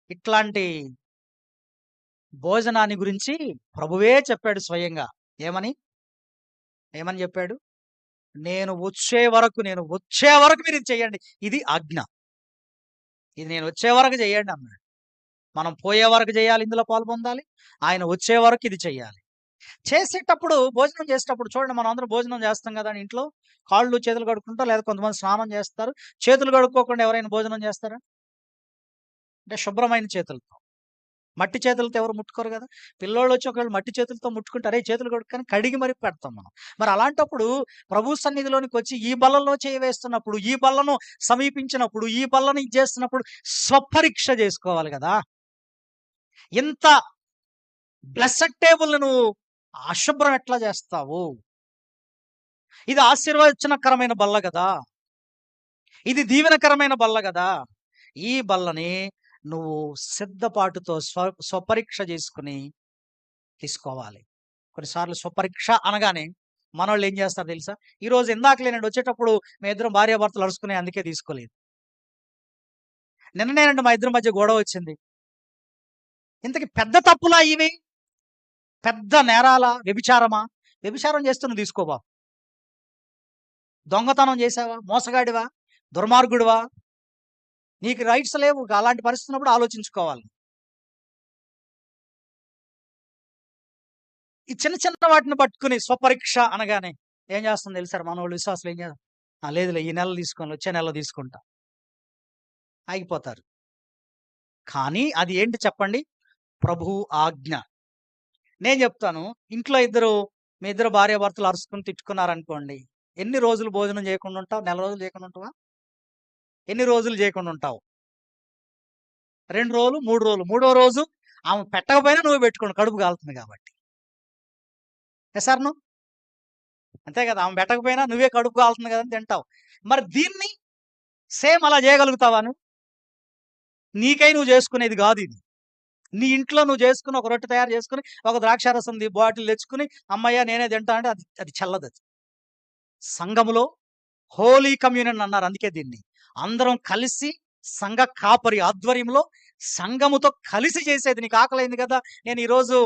ఇట్లాంటి భోజనాన్ని గురించి ప్రభువే చెప్పాడు స్వయంగా. ఏమని? ఏమని చెప్పాడు? నేను వచ్చే వరకు మీరిది చేయండి. ఇది ఆజ్ఞ. ఇది నేనొచ్చే వరకు చేయండి అన్నాడు. మనం పోయే వరకు చేయాలి, ఇందులో పాలుపొందాలి. ఆయన వచ్చే వరకు ఇది చెయ్యాలి. చేసేటప్పుడు భోజనం చేసేటప్పుడు చూడండి, మనం అందరం భోజనం చేస్తాం గదండీ ఇంట్లో. కాళ్ళు, చేతులు కడుక్కుంటాం. లేదా కొంతమంది స్నానం చేస్తారు. చేతులు కడుక్కోకుండా ఎవరైనా భోజనం చేస్తారా? అంటే శుభ్రమైన చేతులతో. మట్టి చేతులతో ఎవరు ముట్టుకోరు గదా! పిల్లోళ్ళొచ్చి ఒకవేళ మట్టి చేతులతో ముట్టుకుంటే, "అరేయ్! చేతులు కడుక్కో" అని కడిగి మరి పెడతాం మనం. మరి అలాంటప్పుడు ప్రభు సన్నిధిలోనికొచ్చి ఈ బల్లలో చేయి వేస్తున్నప్పుడు, ఈ బల్లను సమీపించినప్పుడు, ఈ బల్లను ఇది చేస్తున్నప్పుడు స్వపరీక్ష జేసుకోవాలి గదా! ఇంత బ్లెస్సడ్ టేబుల్‌ని నువ్వు అశుభ్రం ఎట్లా జేస్తావు? ఇది ఆశీర్వచనకరమైన బల్ల గదా! ఇది దీవెనకరమైన బల్ల గదా! ఈ బల్లని నువ్వు సిద్ధపాటుతో స్వపరీక్ష చేసుకొని తీసుకోవాలి. కొన్నిసార్లు స్వపరీక్ష అనగానే మనోళ్ళేం జేస్తారో తెలుసా? ఈరోజు ఇందాకలేనండి వచ్చేటప్పుడు మేమిద్దరం భార్యాభర్తలు అరుసుకుని అందుకే తీసుకోలేదు. నిన్ననేనండి మా ఇద్దరి మధ్య గొడవొచ్చింది. ఇంతకి పెద్ద తప్పులా ఇవి? పెద్ద నేరాలా? వ్యభిచారమా? వ్యభిచారం చేస్తే నువ్వు తీసుకో బాబు. దొంగతనం చేశావా? మోసగాడివా? దుర్మార్గుడివా? నీకు రైట్స్ లేవు. అలాంటి పరిస్థితి ఉన్నప్పుడు ఆలోచించుకోవాలి. ఈ చిన్న చిన్న వాటిని పట్టుకొని స్వపరీక్ష అనగానే ఏం చేస్తుందో తెలుసా మనోళ్ళు విశ్వాసులు ఏం చేస్తారు? లేదులే ఈ నెల తీసుకోను, వచ్చే నెలలో తీసుకుంటా. ఆగిపోతారు. కానీ అది ఏంటి చెప్పండి? ప్రభువు ఆజ్ఞ. నేను చెప్తాను, ఇంట్లో మీ ఇద్దరు భార్యాభర్తలు అరుసుకొని తిట్టుకున్నారనుకోండి. ఎన్ని రోజులు భోజనం చేయకుండా ఉంటావు? నెల రోజులు చేయకుండా ఉంటావా? ఎన్ని రోజులు చేయకుండా ఉంటావు? 2 రోజులు, 3 రోజులు. మూడో రోజు ఆమె పెట్టకపోయినా నువ్వే పెట్టుకోండి, కడుపు కాలుతుంది కాబట్టి. Yes or no? అంతే కదా! ఆమె పెట్టకపోయినా నువ్వే కడుపు కాలుతుంది కదా అని తింటావు. మరి దీన్ని సేమ్ అలా చేయగలుగుతావా నువ్వు? నీకై నువ్వు చేసుకునేది గాదిది. నీ ఇంట్లో నువ్వు చేసుకొని ఒక రొట్టె తయారు చేసుకొని, ఒక ద్రాక్షారసంది బాటిల్ తెచ్చుకొని, హమ్మయ్య! నేనే తింటా అంటే అది అది చెల్లదది. సంఘములో హోలీ కమ్యూనియన్ అన్నారు అందుకే దీన్ని. అందరం కలిసి సంఘ కాపరి ఆధ్వర్యంలో సంఘముతో కలిసి చేసేది. నీకు ఆకలైంది కదా! నేను ఈరోజు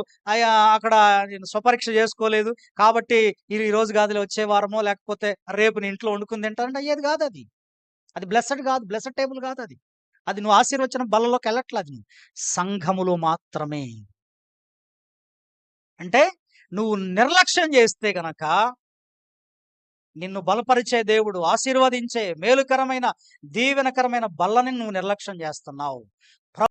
అక్కడ నేను స్వపరీక్ష చేసుకోలేదు. కాబట్టి ఇది ఈరోజు కాదులే వచ్చే వారమో లేకపోతే రేపు నీ ఇంట్లో వండుకొని తింటానంటే అయ్యేది కాదది. అది బ్లెస్సడ్ కాదు. బ్లెస్సడ్ టేబుల్ కాదది. అది నువ్వు ఆశీర్వచనం బల్లలోకెళ్ళట్ల అది నువ్వు. సంఘములో మాత్రమే. అంటే నువ్వు నిర్లక్ష్యం చేస్తే గనక నిన్ను బలపరిచే దేవుడు, ఆశీర్వదించే మేలుకరమైన, దీవెనకరమైన బల్లని నువ్వు నిర్లక్ష్యం చేస్తున్నావు.